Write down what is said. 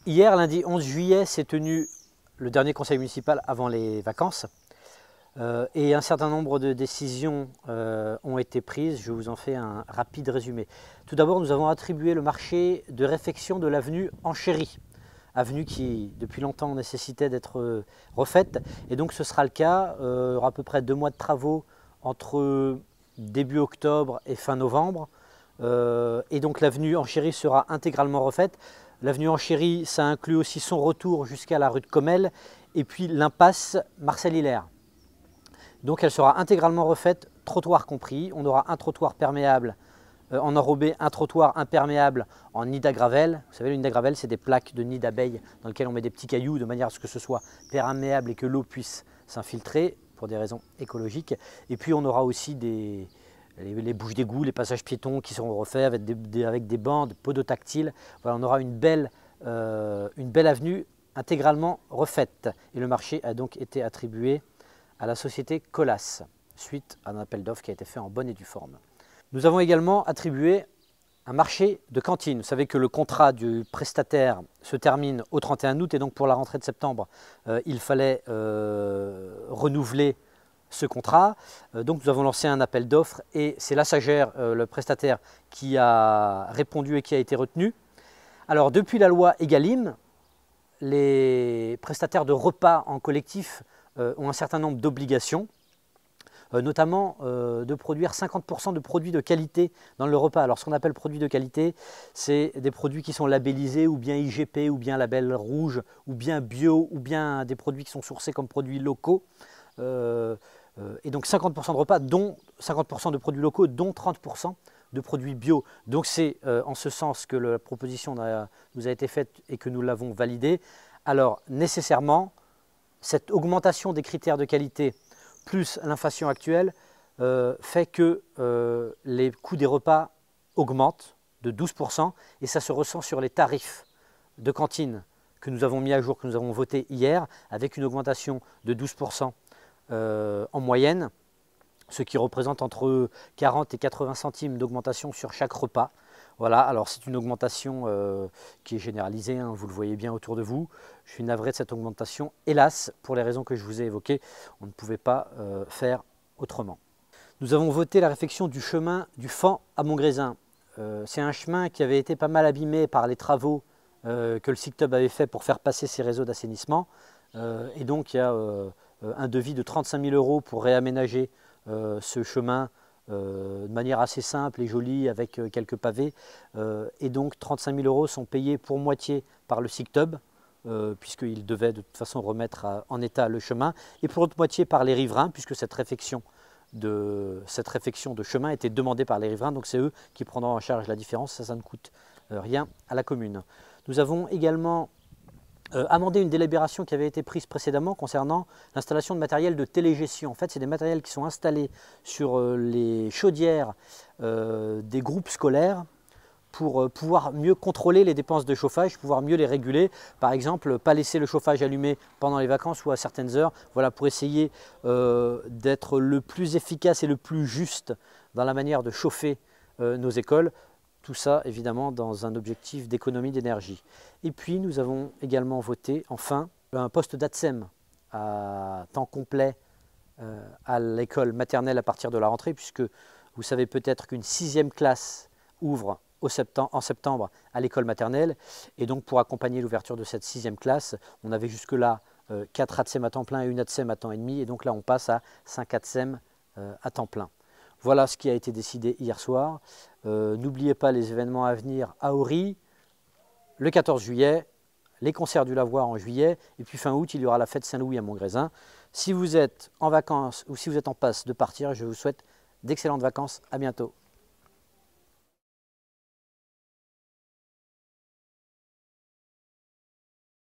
Hier, lundi 11 juillet, s'est tenu le dernier conseil municipal avant les vacances et un certain nombre de décisions ont été prises. Je vous en fais un rapide résumé. Tout d'abord, nous avons attribué le marché de réfection de l'avenue Enchéri, avenue qui depuis longtemps nécessitait d'être refaite, et donc ce sera le cas. Il y aura à peu près 2 mois de travaux entre début octobre et fin novembre, et donc l'avenue Enchéri sera intégralement refaite. L'avenue Enchéri, ça inclut aussi son retour jusqu'à la rue de Comelles et puis l'impasse Marcel Hilaire. Donc elle sera intégralement refaite, trottoir compris. On aura un trottoir perméable en enrobé, un trottoir imperméable en nid à gravel. Vous savez, le nid à gravel, c'est des plaques de nid d'abeilles dans lesquelles on met des petits cailloux de manière à ce que ce soit perméable et que l'eau puisse s'infiltrer pour des raisons écologiques. Et puis on aura aussi les bouches d'égout, les passages piétons qui seront refaits avec des bandes podotactiles. Voilà, on aura une belle avenue intégralement refaite. Et le marché a donc été attribué à la société Colas, suite à un appel d'offres qui a été fait en bonne et due forme. Nous avons également attribué un marché de cantine. Vous savez que le contrat du prestataire se termine au 31 août et donc pour la rentrée de septembre, il fallait renouveler ce contrat. Donc nous avons lancé un appel d'offres et c'est la Sagère, le prestataire, qui a répondu et qui a été retenu. Alors depuis la loi Egalim, les prestataires de repas en collectif ont un certain nombre d'obligations, notamment de produire 50% de produits de qualité dans le repas. Alors ce qu'on appelle produits de qualité, c'est des produits qui sont labellisés ou bien IGP ou bien label rouge ou bien bio ou bien des produits qui sont sourcés comme produits locaux. Et donc 50% de repas, dont 50% de produits locaux, dont 30% de produits bio. Donc c'est en ce sens que la proposition nous a été faite et que nous l'avons validée. Alors nécessairement, cette augmentation des critères de qualité plus l'inflation actuelle fait que les coûts des repas augmentent de 12% et ça se ressent sur les tarifs de cantine que nous avons mis à jour, que nous avons voté hier, avec une augmentation de 12% en moyenne, ce qui représente entre 40 et 80 centimes d'augmentation sur chaque repas. Voilà, alors c'est une augmentation qui est généralisée, hein, vous le voyez bien autour de vous. Je suis navré de cette augmentation. Hélas, pour les raisons que je vous ai évoquées, on ne pouvait pas faire autrement. Nous avons voté la réfection du chemin du Fan à Montgrésin. C'est un chemin qui avait été pas mal abîmé par les travaux que le SICTUB avait fait pour faire passer ses réseaux d'assainissement. Et donc il y a un devis de 35 000 € pour réaménager ce chemin de manière assez simple et jolie avec quelques pavés. Et donc 35 000 € sont payés pour moitié par le SICTUB, puisqu'il devait de toute façon remettre en état le chemin, et pour l'autre moitié par les riverains, puisque cette réfection de chemin était demandée par les riverains, donc c'est eux qui prendront en charge la différence, ça ne coûte rien à la commune. Nous avons également amendé une délibération qui avait été prise précédemment concernant l'installation de matériel de télégestion. En fait, c'est des matériels qui sont installés sur les chaudières des groupes scolaires pour pouvoir mieux contrôler les dépenses de chauffage, pouvoir mieux les réguler. Par exemple, pas laisser le chauffage allumé pendant les vacances ou à certaines heures, voilà, pour essayer d'être le plus efficace et le plus juste dans la manière de chauffer nos écoles. Tout ça, évidemment, dans un objectif d'économie d'énergie. Et puis, nous avons également voté, enfin, un poste d'ATSEM à temps complet à l'école maternelle à partir de la rentrée, puisque vous savez peut-être qu'une 6e classe ouvre en septembre à l'école maternelle. Et donc, pour accompagner l'ouverture de cette 6e classe, on avait jusque-là 4 ATSEM à temps plein et une ATSEM à temps et demi. Et donc là, on passe à 5 ATSEM à temps plein. Voilà ce qui a été décidé hier soir. N'oubliez pas les événements à venir à Ory, le 14 juillet, les concerts du Lavoir en juillet, et puis fin août, il y aura la fête Saint-Louis à Montgrésin. Si vous êtes en vacances ou si vous êtes en passe de partir, je vous souhaite d'excellentes vacances. À bientôt.